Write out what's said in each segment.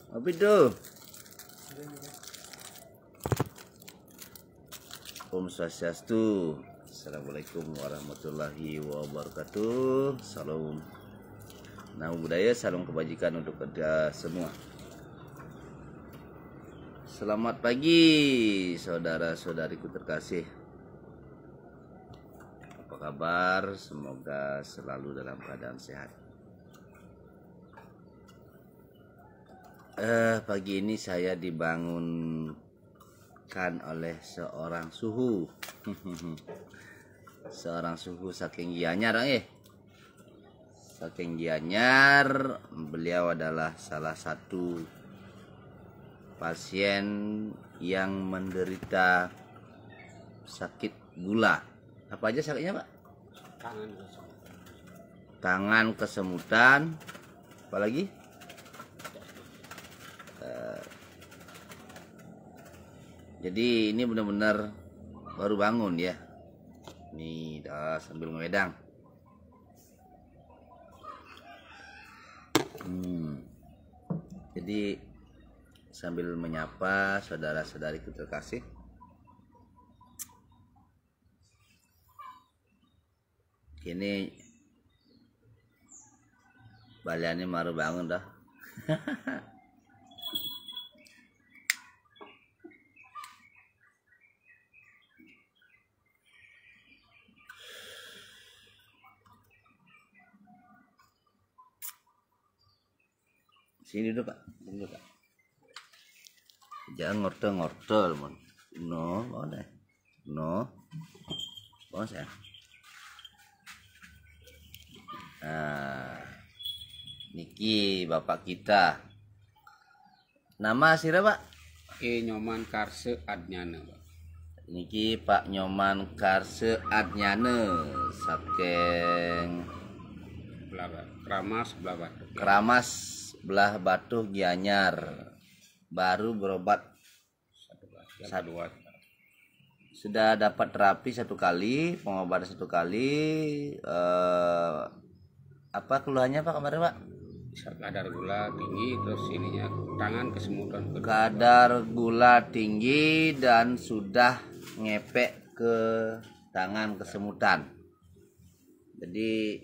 Apa itu? Om Swastiastu. Assalamualaikum warahmatullahi wabarakatuh. Salam nama budaya, salam kebajikan untuk kita semua. Selamat pagi saudara-saudariku terkasih. Apa kabar? Semoga selalu dalam keadaan sehat. Pagi ini saya dibangunkan oleh seorang suhu. Seorang suhu saking gianyar, saking gianyar. Beliau adalah salah satu pasien yang menderita sakit gula. Apa aja sakitnya, Pak? Tangan kesemutan. Apalagi? Jadi ini benar-benar baru bangun ya. Ini dah sambil ngedang. Jadi sambil menyapa saudara-saudariku terkasih. Ini baliannya baru bangun dah. Sini dulu, Pak. Sini dulu, Pak. Jangan ngortel-ngortel, mon. No, boleh. No. Boleh saya. Nah, niki bapak kita. Nama sira, Pak? Nyoman Karse Adnyana, Pak. Niki Pak Nyoman Karse Adnyana saking Kramas Belah Batu. Kramas Belah Batu Gianyar. Baru berobat sudah dapat terapi 1 kali, pengobatan 1 kali. Apa keluhannya, Pak, kemarin, Pak? Kadar gula tinggi, terus ininya tangan kesemutan. Kadar gula tinggi dan sudah ngepek ke tangan kesemutan. Jadi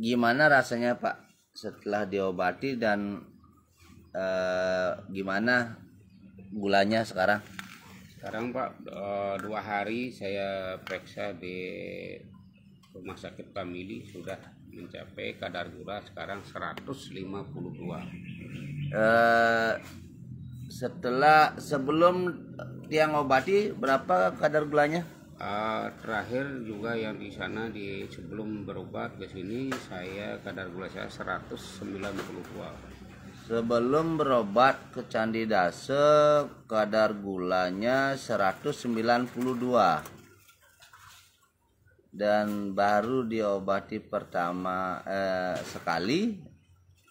gimana rasanya, Pak, setelah diobati dan gimana gulanya sekarang? Sekarang, Pak, 2 hari saya periksa di Rumah Sakit Famili sudah mencapai kadar gula sekarang 152. Sebelum dia ngobati berapa kadar gulanya? Terakhir juga yang di sana sebelum berobat ke sini saya kadar gula saya 192. Sebelum berobat ke Candi Dase kadar gulanya 192. Dan baru diobati pertama sekali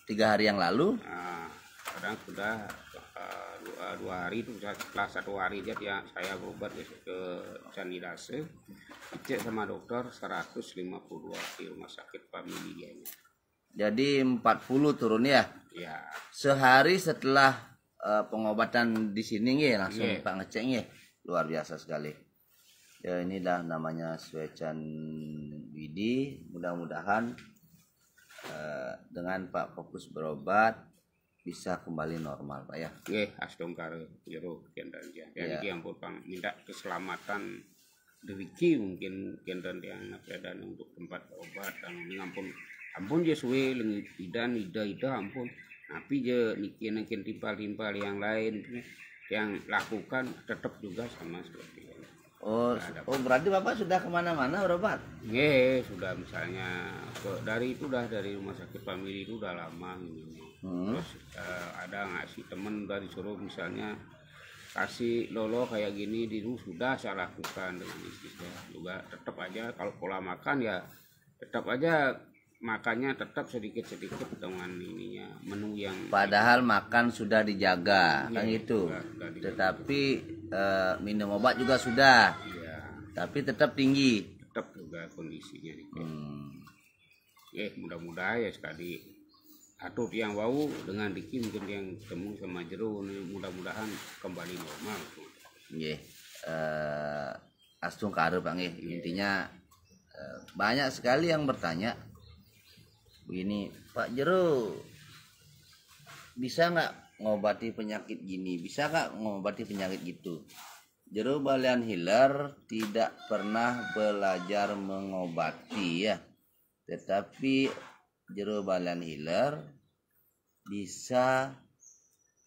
3 hari yang lalu. Kadang sudah 2 hari itu setelah 1 hari dia saya berobat ke Candi Dase, dicek sama dokter 152 di Rumah Sakit Famili Gianyar. Jadi 40 turun ya? Ya. Sehari setelah pengobatan di sini langsung Pak ngecek luar biasa sekali. Ya, inilah namanya Swecan Widi. Mudah-mudahan dengan Pak fokus berobat bisa kembali normal, Pak, ya. Astongkare jero kendan dia. Jadi ampun Pang minta keselamatan deriki mungkin kendan yang napedan untuk tempat obat dan ampun je suwe lengi ida ampun. Tapi je nikin timpal-timpal yang lain yang lakukan tetap juga sama seperti itu. Berarti Bapak sudah kemana-mana berobat? Sudah, misalnya dari Rumah Sakit Famili itu udah lama ini. Terus ada ngasih temen udah disuruh misalnya kasih lolo kayak gini sudah saya lakukan dengan istri saya juga. Tetap aja kalau pola makan ya tetap aja makannya tetap sedikit-sedikit dengan ininya menu yang padahal makan sudah dijaga kan gitu. Tetapi minum obat juga sudah. Tapi tetap tinggi. Tetap juga kondisinya. Mudah-mudahan ya sekali atur yang bau dengan Diki mungkin yang ketemu sama Jero ini mudah-mudahan kembali normal. Nggih. Astung kare Pak nggih. Intinya banyak sekali yang bertanya begini, Pak Jero bisa nggak ngobati penyakit gini, bisa nggak ngobati penyakit gitu. Jero Balian Healer tidak pernah belajar mengobati ya, tetapi Jero Balian Healer bisa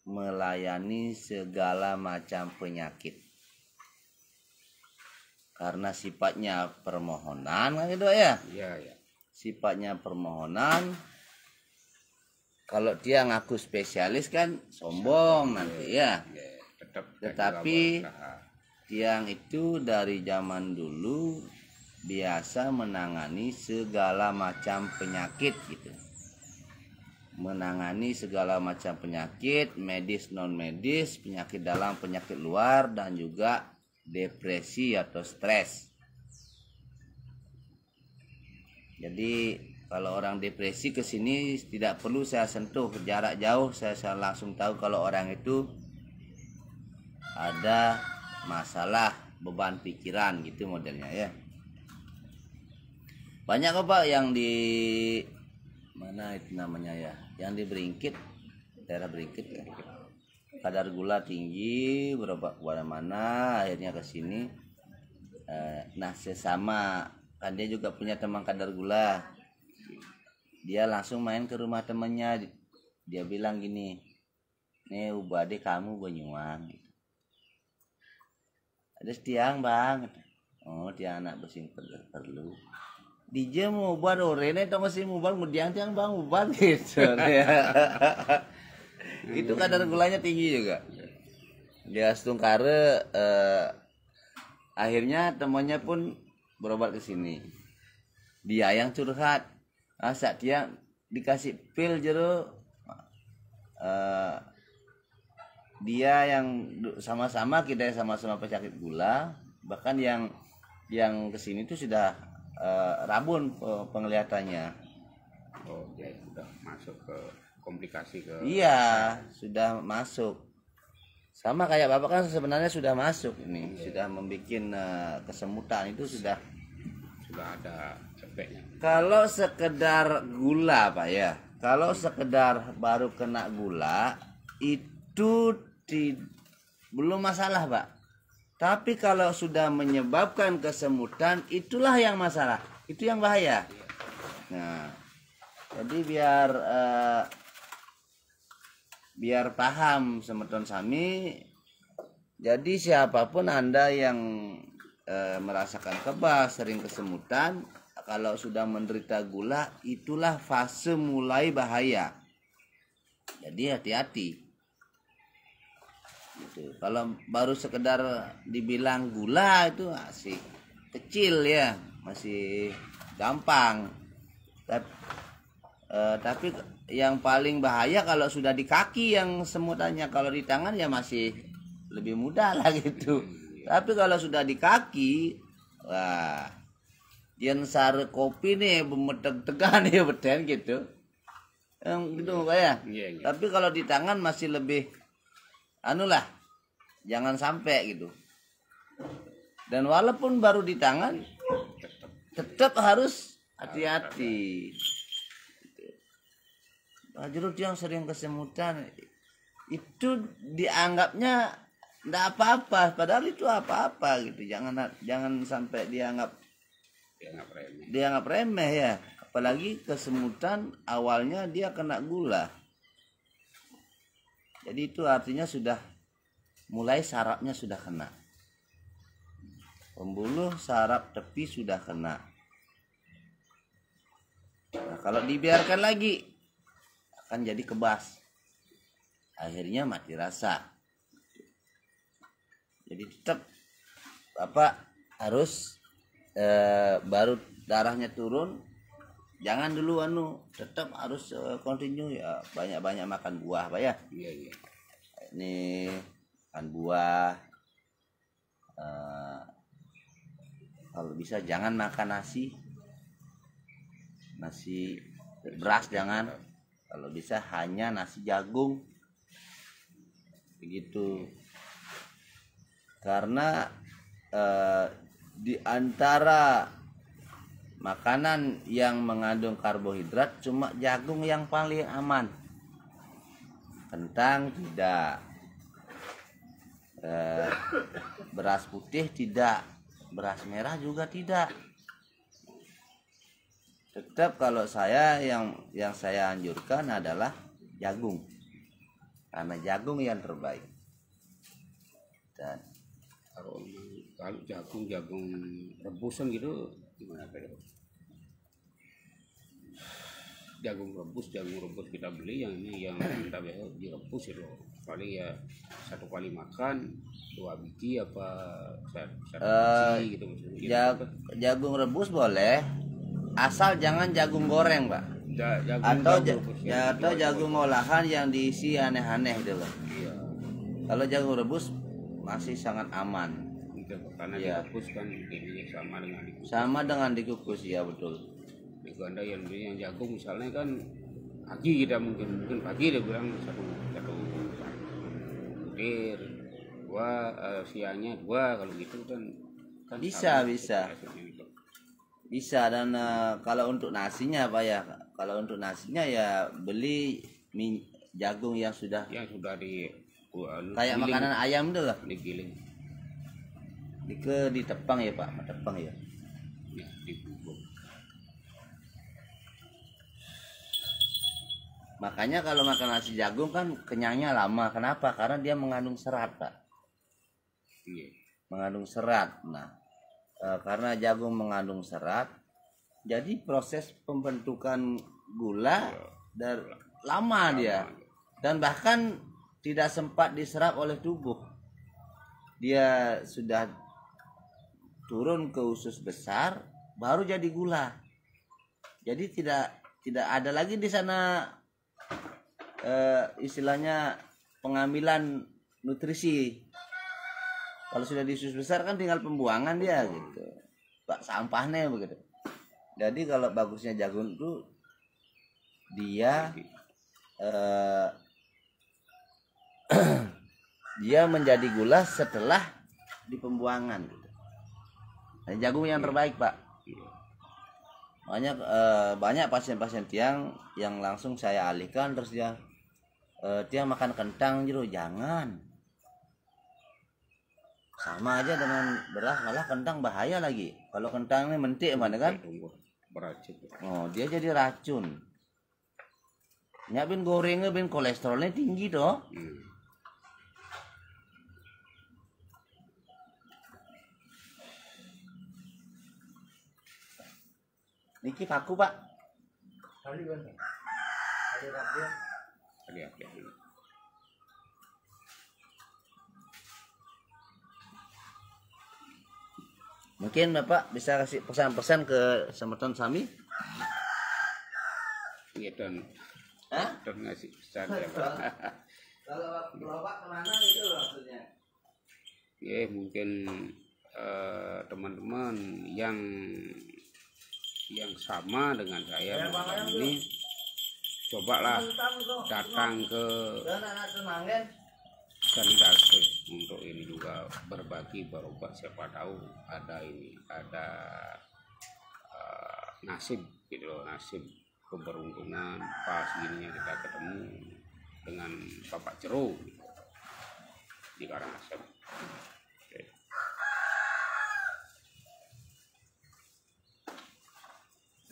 melayani segala macam penyakit karena sifatnya permohonan kan gitu ya. Iya. Sifatnya permohonan. Kalau dia ngaku spesialis kan sombong nanti ya. Tetapi tiang itu dari zaman dulu biasa menangani segala macam penyakit gitu. Menangani segala macam penyakit, medis non medis, penyakit dalam, penyakit luar, dan juga depresi atau stres. Jadi kalau orang depresi ke sini tidak perlu saya sentuh, jarak jauh saya langsung tahu kalau orang itu ada masalah beban pikiran gitu modelnya ya. Banyak kok Pak yang di mana itu namanya ya, yang di Beringkit, daerah Beringkit ya. Kadar gula tinggi berapa mana akhirnya ke sini. Nah sesama kan dia juga punya teman kadar gula, dia langsung main ke rumah temannya, dia bilang gini, nih ubade kamu Banyuang gitu. Ada tiang bang, oh dia anak bersing perlu DJ mau ubah Rene tau masih ubah kemudian tiang bang ubah gitu. Itu kadar gulanya tinggi juga. Dia Astung Kare akhirnya temannya pun berobat ke sini. Dia yang curhat. Saat dia dikasih pil Jero, dia yang sama-sama kita sama-sama penyakit gula, bahkan yang kesini tuh sudah rabun penglihatannya. Oh ya sudah masuk ke komplikasi ke. Iya sudah masuk. Sama kayak bapak kan sebenarnya sudah masuk ini, sudah membuat kesemutan itu sudah ada efeknya. Kalau sekedar gula Pak ya, kalau sekedar baru kena gula itu belum masalah Pak. Tapi kalau sudah menyebabkan kesemutan itulah yang masalah, itu yang bahaya. Nah, jadi biar paham semeton sami. Jadi siapapun Anda yang merasakan kebas, sering kesemutan, kalau sudah menderita gula itulah fase mulai bahaya. Jadi hati-hati. Gitu. Kalau baru sekedar dibilang gula itu masih kecil ya, masih gampang. Tapi yang paling bahaya kalau sudah di kaki yang semutannya, kalau di tangan ya masih lebih mudah lah gitu. Tapi kalau sudah di kaki, wah, yang sare kopi nih bemeteg-tegan ya beten gitu. Gitu kayak. Tapi kalau di tangan masih lebih anulah, jangan sampai gitu. Dan walaupun baru di tangan tetap harus hati-hati. Pak Jero yang sering kesemutan itu dianggapnya enggak apa-apa, padahal itu apa-apa gitu. Jangan sampai dianggap remeh ya. Apalagi kesemutan awalnya dia kena gula. Jadi itu artinya sudah mulai sarafnya sudah kena. Pembuluh saraf tepi sudah kena. Nah, kalau dibiarkan lagi akan jadi kebas. Akhirnya mati rasa. Jadi tetap Bapak harus baru darahnya turun, jangan dulu tetap harus continue ya, banyak-banyak makan buah Pak ya. Iya. Ini makan buah, kalau bisa jangan makan nasi. nasi beras jangan, kalau bisa hanya nasi jagung begitu. Karena di antara makanan yang mengandung karbohidrat cuma jagung yang paling aman. Kentang tidak, beras putih tidak, beras merah juga tidak. Tetap kalau saya yang saya anjurkan adalah jagung, karena jagung yang terbaik. Dan kalau jagung rebusan gitu gimana Pak? Jagung rebus kita beli yang ini yang kita biasa direbus itu paling ya 1 kali makan 2 biji apa 1 biji gitu maksudnya. Jagung rebus boleh, asal jangan jagung goreng Pak. Atau jagung olahan yang diisi aneh-aneh gitu loh. Iya. Kalau jagung rebus masih sangat aman. Karena dikukus kan ini sama dengan dikukus ya betul. Di Uganda yang jagung misalnya kan pagi kita mungkin pagi dia bilang satu butir, 2 siangnya 2 kalau gitu kan bisa gitu. Bisa. Dan kalau untuk nasinya Pak ya, kalau untuk nasinya ya beli jagung yang sudah kayak makanan ayam tuh lah, digiling ditepang ya Pak, tepang ya. Ya, dibubuk. Makanya kalau makan nasi jagung kan kenyangnya lama. Kenapa? Karena dia mengandung serat Pak. Iya. Mengandung serat. Nah, karena jagung mengandung serat, jadi proses pembentukan gula lama dia, dan bahkan tidak sempat diserap oleh tubuh. Dia sudah turun ke usus besar, baru jadi gula. Jadi tidak ada lagi di sana istilahnya pengambilan nutrisi. Kalau sudah di usus besar kan tinggal pembuangan dia gitu, Pak, sampahnya begitu. Jadi kalau bagusnya jagung itu dia dia menjadi gula setelah di pembuangan. Nah, jagung yang terbaik Pak. Banyak pasien-pasien yang langsung saya alihkan, terus dia makan kentang gitu, jangan. Sama aja dengan beras, malah kentang bahaya lagi. Kalau kentangnya mentik mana kan? Beracun. Oh, dia jadi racun. Nyapin gorengnya bin kolesterolnya tinggi toh. Niki paku Pak. Kali kan. Ada rapi. Ada. Mungkin Bapak bisa kasih pesan-pesan ke Semeton Sami? Iya dan ngasih pesan ya Pak. Kalau Bapak kemana itu maksudnya? Ya mungkin teman-teman yang sama dengan saya ini cobalah datang ke Sanidase untuk ini juga berbagi berobat, siapa tahu ada nasib gitu loh, nasib keberuntungan pas gininya kita ketemu dengan Bapak Jero di Karangasem.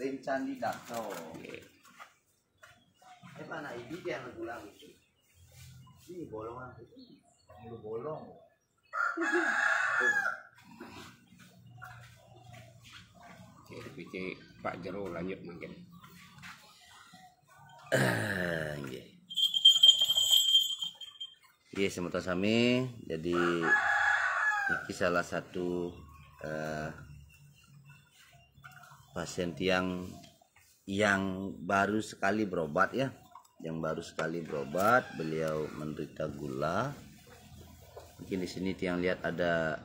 Candi Dakso. Mana ini dia yang gulang itu. Ini bolongan itu. Bolong. Oke, Pak Jero lanjut mungkin. Nggih. Iya, Semeton Sami. Jadi ini salah satu pasien yang baru sekali berobat ya, beliau menderita gula. Mungkin di sini tiang lihat ada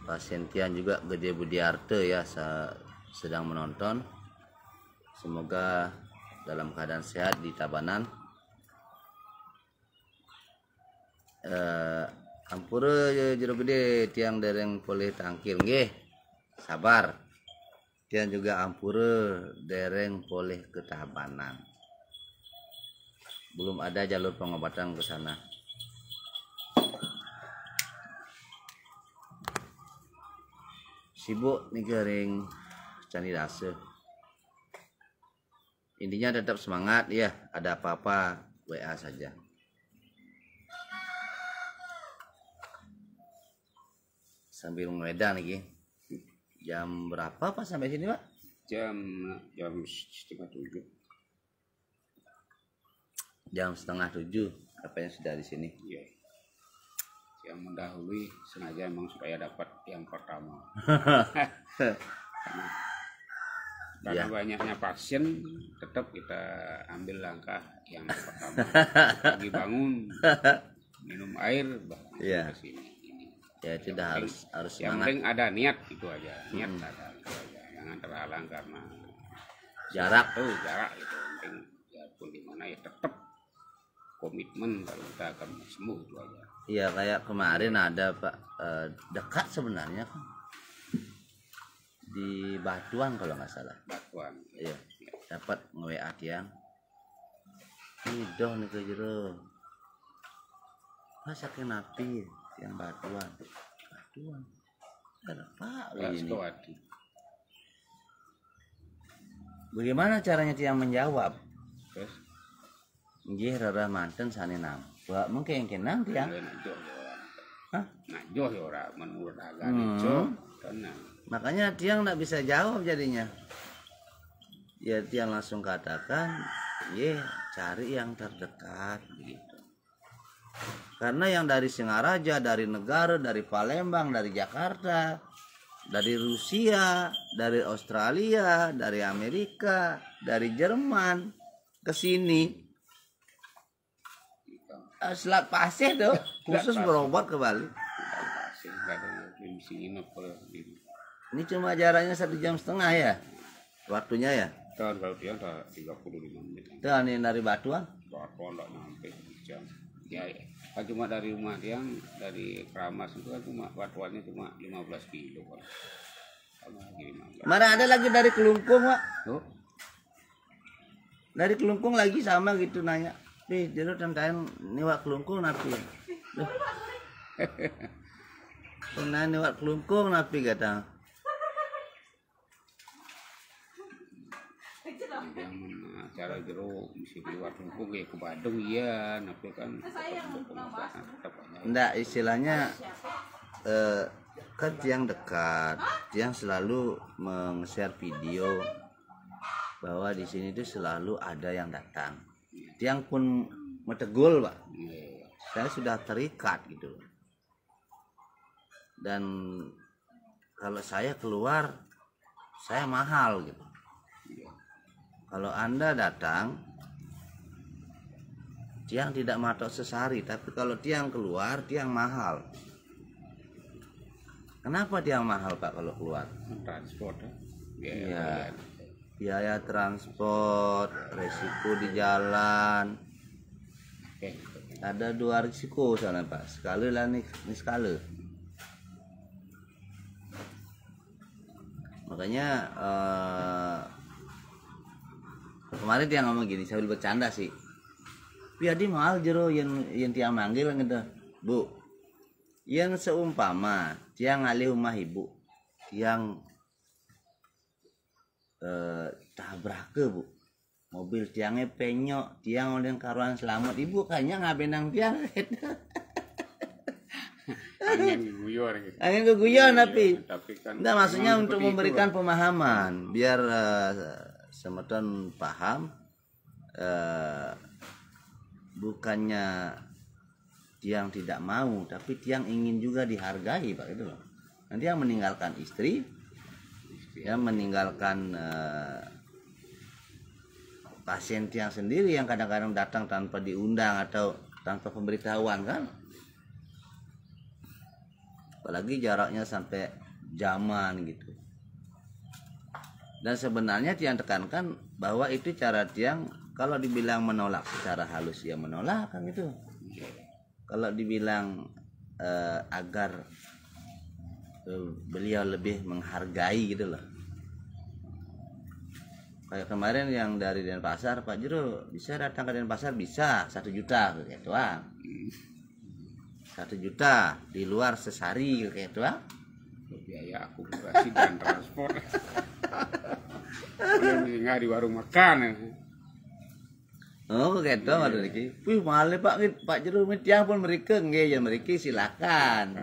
pasien tiang juga Gede Budiarte ya, sedang menonton. Semoga dalam keadaan sehat di Tabanan. Ampura jero gede tiang dereng boleh tangkil nggih. Sabar. Tiang juga ampura dereng boleh ke Tabanan. Belum ada jalur pengobatan ke sana. Sibuk nih kering cari rasa. Intinya tetap semangat ya, ada apa-apa WA saja. Sambil ngewedan lagi. Jam berapa Pak sampai sini Pak? Jam setengah 7. Jam setengah 7. Apa yang sudah di sini? Iya. Yang mendahului sengaja emang supaya dapat yang pertama. Karena banyaknya pasien, tetap kita ambil langkah yang pertama. Pagi bangun, minum air, Iya. ke sini. Ya itu dah harus Yang semangat. penting ada niat itu aja, niat ada itu aja. Jangan terhalang karena Jarak. jarak itu penting. Ya pun di mana ya tetap komitmen kalau kita akan sembuh itu aja. Iya kayak kemarin ada Pak, dekat sebenarnya kan di Batuan kalau nggak salah. Batuan. Iya, dapat nge-WA tiang. Idoh nih ke jero. Masa kenapi tiang Batuan. Batuan. Ada Pak ini. Bagaimana caranya tiang menjawab? Terus Nggih rarah manten sane nampak mungkin kenang tiang. Hah? Najoh ya ora menurut agama itu tenang. Makanya tiang nggak bisa jawab jadinya. Ya tiang langsung katakan, ye cari yang terdekat begitu. Karena yang dari Singaraja, dari negara, dari Palembang, dari Jakarta, dari Rusia, dari Australia, dari Amerika, dari Jerman ke sini. Selat pasir tuh khusus berobat ke Bali. Ini cuma jaraknya 1,5 jam ya waktunya ya. Tahun kalau dia 35 menit. Tuh ini dari Batuan. Batuan enggak nyampe jam. Ya, kan cuma dari rumah tiang dari Keramas itu kan cuma Batuannya cuma 15 kilo kan. Sama lagi 15. Mana ada lagi dari Kelungkung Pak? Tuh. Dari Kelungkung lagi sama gitu nanya. Nih, jadi tantain niwak Kelungkung napi. Duh. Pernah niwak Kelungkung napi kata. Yang acara jero mesti keluar Kelungkung ya ke Badung iya, tapi kan tetap Enggak, istilahnya kan tiang dekat, tiang selalu meng-share video bahwa di sini tuh selalu ada yang datang. Tiang pun metegul Pak. Saya sudah terikat gitu. Dan kalau saya keluar, saya mahal gitu. Kalau Anda datang, tiang tidak matok sesari, tapi kalau tiang keluar, tiang mahal. Kenapa tiang mahal Pak kalau keluar? transport ya. Iya. Biaya transport, resiko di jalan. Ada 2 risiko sana Pak. Sekali lah nih sekali. Makanya kemarin dia ngomong gini, saya bercanda sih. Piadi mahal jero yang tiang manggil gitu. Bu, yang seumpama tiang ngalih rumah ibu, tiang tabrak ke Bu, mobil tiangnya penyok, tiang oleh karuan selamat, ibu kayaknya ngabenang tiang. Angin guyor gitu. Angin keguyon tapi kan enggak, maksudnya untuk memberikan pemahaman biar semeton paham, bukannya tiang tidak mau tapi tiang ingin juga dihargai Pak itu loh. Nanti yang meninggalkan istri, yang meninggalkan pasien tiang sendiri yang kadang-kadang datang tanpa diundang atau tanpa pemberitahuan kan. Apalagi jaraknya sampai jaman gitu. Dan sebenarnya tiang tekankan bahwa itu cara tiang, kalau dibilang menolak secara halus ya menolak kan itu. Kalau dibilang agar beliau lebih menghargai gitu loh. Kayak kemarin yang dari Denpasar, Pak Jero bisa datang ke Denpasar, bisa 1 juta kayak doang. 1 juta di luar sesari kayak doang. Biaya akomodasi dan transport. Nggak di warung makan. Oh, gitu ada lagi. Wih, mahal Pak Jero tiang pun mereka nggih ya mereka silakan.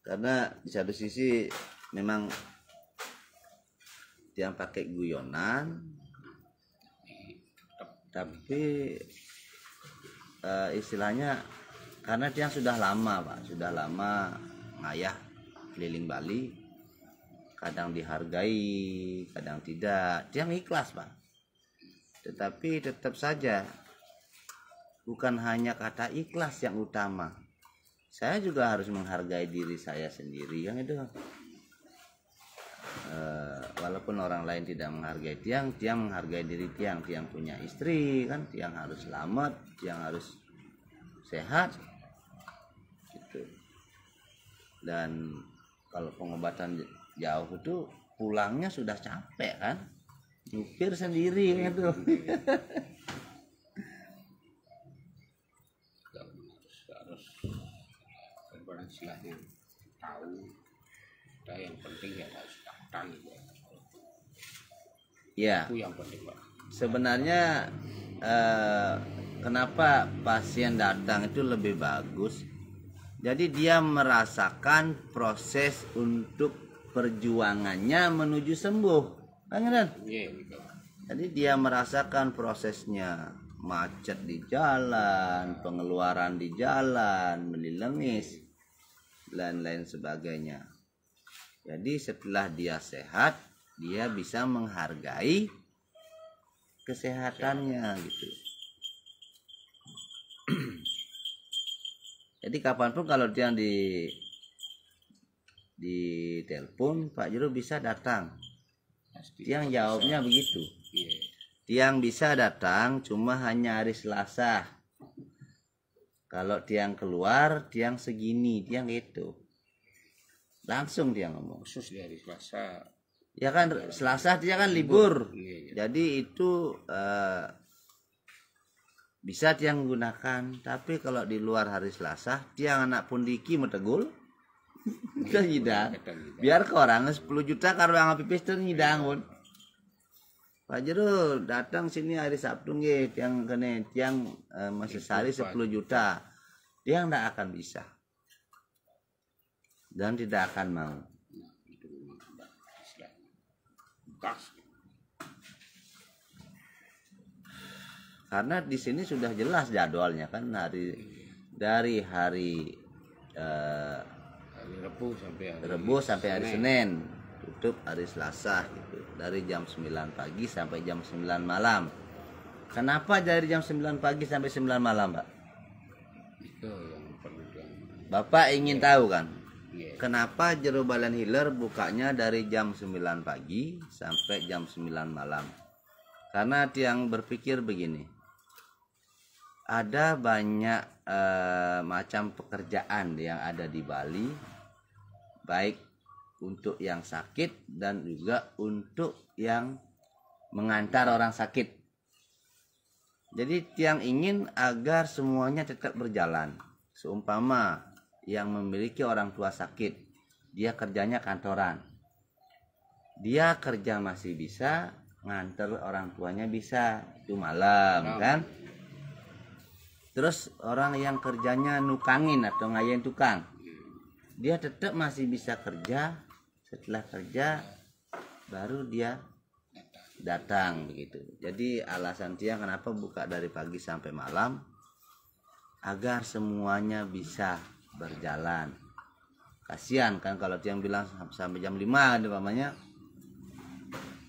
Karena di satu sisi memang tiang pakai guyonan, tapi istilahnya karena tiang sudah lama Pak, sudah lama ngayah keliling Bali, kadang dihargai, kadang tidak, tiang ikhlas Pak. Tetapi tetap saja bukan hanya kata ikhlas yang utama, saya juga harus menghargai diri saya sendiri yang itu. Walaupun orang lain tidak menghargai tiang, tiang menghargai diri tiang. Tiang punya istri kan, tiang harus selamat, tiang harus sehat gitu. Dan kalau pengobatan jauh itu pulangnya sudah capek kan, nyupir sendiri gitu. Harus istilahnya tahu, yang penting ya harus datang gitu. Ya, Itu yang penting Pak. sebenarnya kenapa pasien datang itu lebih bagus. Jadi dia merasakan proses untuk perjuangannya menuju sembuh, kan? Gitu. Jadi dia merasakan prosesnya, macet di jalan, pengeluaran di jalan, melilengis, dan lain sebagainya. Jadi setelah dia sehat, dia bisa menghargai kesehatannya gitu. Jadi kapanpun kalau dia di telepon, Pak Jero bisa datang. Tiang jawabnya begitu. Tiang bisa datang cuma hanya hari Selasa. Kalau tiang keluar, tiang segini, tiang itu. Langsung dia ngomong. Khusus di hari Selasa. Ya kan Selasa dia kan libur. Jadi itu bisa tiang gunakan. Tapi kalau di luar hari Selasa, tiang anak pundiki metegul. Kita nyidang. Biar ke orang 10 juta kalau yang pipis itu nyidang pun. Pak Jero datang sini hari Sabtu nggih, tiang kene tiang masih sehari 10 juta. Tiang tidak akan bisa. Dan tidak akan mau. Karena di sini sudah jelas jadwalnya kan, dari hari Rebu sampai hari Senin, tutup hari Selasa gitu. Dari jam 9 pagi sampai jam 9 malam. Kenapa dari jam 9 pagi sampai 9 malam, Pak? Itu yang perlu Bapak ingin tahu kan? Kenapa Jero Balen Healer bukanya dari jam 9 pagi sampai jam 9 malam? Karena tiang berpikir begini. Ada banyak macam pekerjaan yang ada di Bali, baik untuk yang sakit dan juga untuk yang mengantar orang sakit. Jadi tiang ingin agar semuanya tetap berjalan. Seumpama yang memiliki orang tua sakit, dia kerjanya kantoran, dia kerja masih bisa, nganter orang tuanya bisa, itu malam kan. Terus orang yang kerjanya nukangin atau ngayain tukang, dia tetap masih bisa kerja. Setelah kerja baru dia datang begitu. Jadi alasan tiang kenapa buka dari pagi sampai malam, agar semuanya bisa berjalan. Kasihan kan kalau tiang bilang sampai jam 5 umpamanya,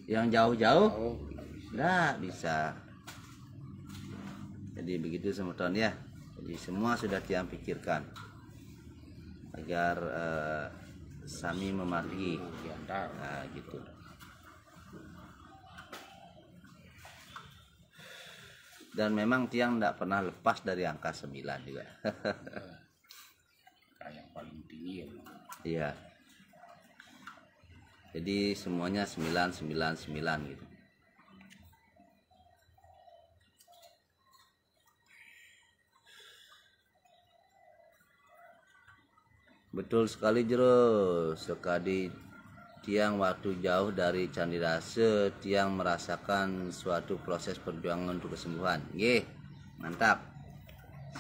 yang jauh-jauh nggak bisa. Jadi begitu semeton ya. Jadi semua sudah tiang pikirkan agar sami memargi. Nah, gitu. Dan memang tiang tidak pernah lepas dari angka 9 juga. Yang paling tinggi ya. Iya. Jadi semuanya 999 gitu. Betul sekali Jero. Sekali tiang waktu jauh dari Candi Dase, tiang merasakan suatu proses perjuangan untuk kesembuhan. Nggih, mantap.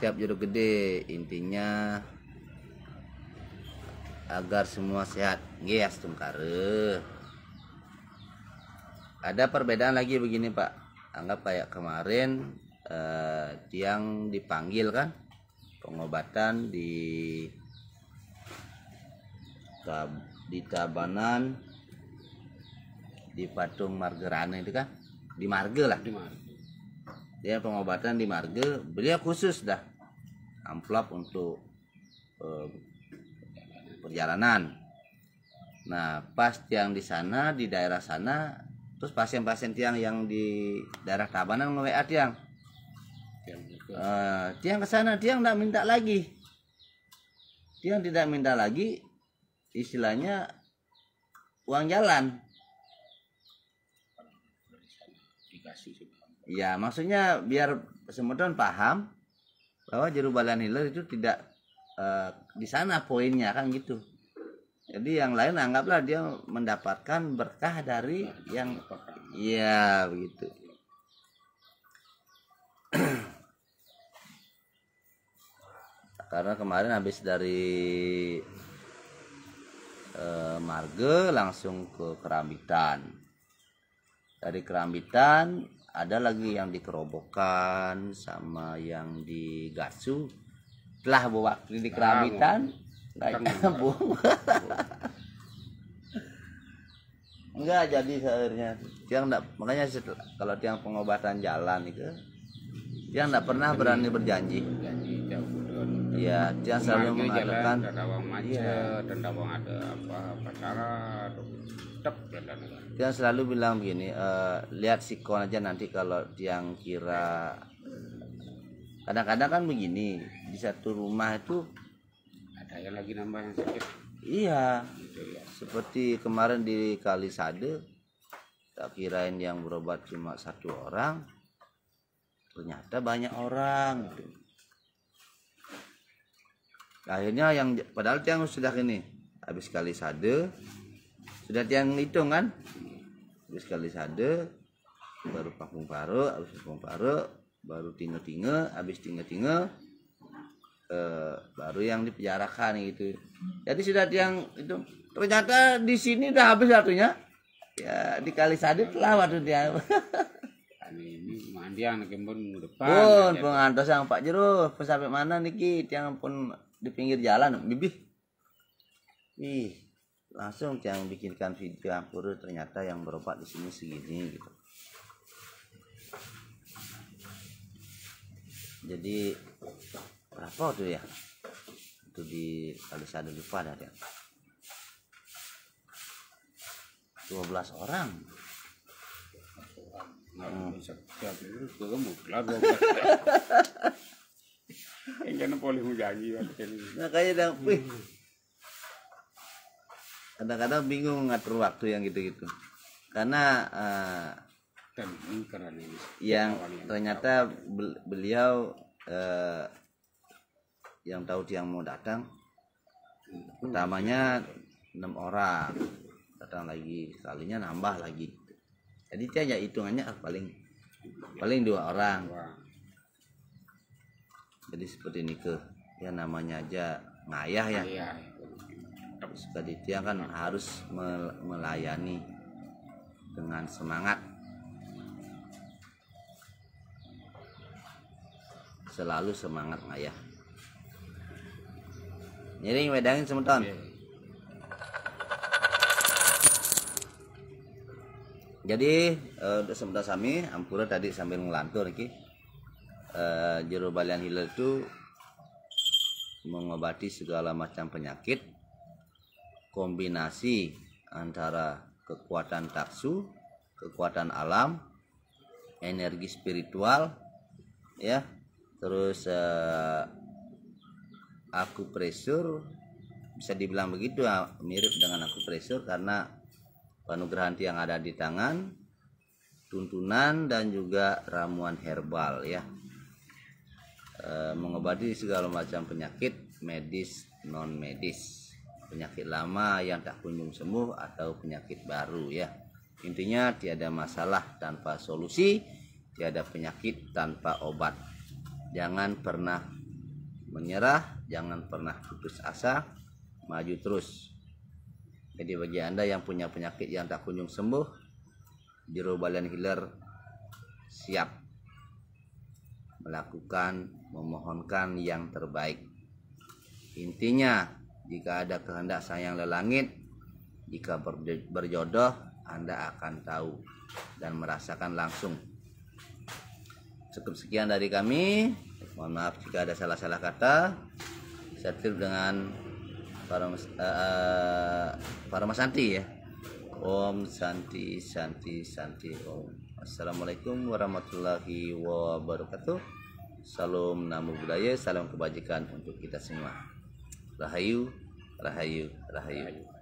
Siap Jero gede. Intinya agar semua sehat. Nggih, astungkare. Ada perbedaan lagi begini Pak. Anggap kayak kemarin tiang dipanggil kan, pengobatan di Tabanan, di Patung Margerana itu kan, di Marge lah. Dia pengobatan di Marge, beliau khusus dah amplop untuk perjalanan. Nah, pas tiang di sana, di daerah sana, terus pasien-pasien tiang yang di daerah Tabanan nge-WA tiang. Tiang ke sana, tiang tidak minta lagi. Tiang tidak minta lagi, istilahnya uang jalan. Ya, maksudnya biar semua paham bahwa Jero Balian Hilir itu tidak di sana poinnya kan gitu. Jadi yang lain anggaplah dia mendapatkan berkah dari yang, iya begitu. Karena kemarin habis dari Marge langsung ke Kerambitan. Dari Kerambitan ada lagi yang di Kerobokan sama yang di Gasu. Telah waktu di Kerambitan nggak nyambung. Enggak jadi akhirnya. Tiang enggak, makanya kalau tiang pengobatan jalan itu tiang enggak pernah berani berjanji. Ya, tiang selalu mengatakan dan dawang ada apa acara tetap jalan. Tiang selalu bilang begini, lihat sikon aja nanti kalau tiang kira. Kadang-kadang kan begini, di satu rumah itu ada yang lagi nambah yang sakit. Iya, gitu ya. Seperti kemarin di Kalisade, tak kirain yang berobat cuma 1 orang, ternyata banyak orang gitu. Akhirnya yang padahal tiang sudah ini habis Kalisade, sudah tiang hitung kan, habis Kalisade baru Pangkung Paro, habis Pangkung Paro baru Tinge-Tinge, habis Tinge-Tinge baru yang dipenjarakan gitu. Jadi sudah tiang itu ternyata di sini udah habis waktunya. Ya di Kalisade telah waktu dia. Ini mandiang kembun depan. Pun pengantos yang Pak Jero, sampai mana niki tiang pun di pinggir jalan bibih. Ih, langsung tiang bikinkan video ampur ternyata yang berobat di sini segini gitu. Jadi berapa tuh ya? Itu di Kalisade lupa dah dia. 12 orang. Bisa itu kamu kelar 12. Yang boleh janji Nah kayak kadang-kadang bingung ngatur waktu yang gitu-gitu karena yang ternyata beliau yang tahu tiang mau datang pertamanya 6 orang, datang lagi sekalinya nambah lagi, jadi dia ya hitungannya paling 2 orang. Jadi seperti ini ya namanya aja ngayah ya. Sekali tiang kan harus melayani dengan semangat, selalu semangat ngayah. Nyiring wedangin semeton. Jadi sebentar sami ampura tadi sambil ngelantur iki Jero Balian Hilir itu mengobati segala macam penyakit, kombinasi antara kekuatan taksu, kekuatan alam, energi spiritual, ya, terus akupresur, bisa dibilang begitu ya, mirip dengan akupresur karena panugrahan yang ada di tangan, tuntunan dan juga ramuan herbal, ya, mengobati segala macam penyakit medis non medis, penyakit lama yang tak kunjung sembuh atau penyakit baru, ya. Intinya tiada masalah tanpa solusi, tiada penyakit tanpa obat. Jangan pernah menyerah, jangan pernah putus asa, maju terus. Jadi bagi Anda yang punya penyakit yang tak kunjung sembuh, Jero Balian Healer siap melakukan, memohonkan yang terbaik. Intinya, jika ada kehendak Sang Yang Lelangit, jika berjodoh, Anda akan tahu dan merasakan langsung. Cukup sekian dari kami. Mohon maaf jika ada salah-salah kata. Saya tutup dengan Paramasanti, ya. Om Santi Santi Santi Om. Assalamualaikum warahmatullahi wabarakatuh. Salam namo budaya, salam kebajikan untuk kita semua. Rahayu, rahayu, rahayu.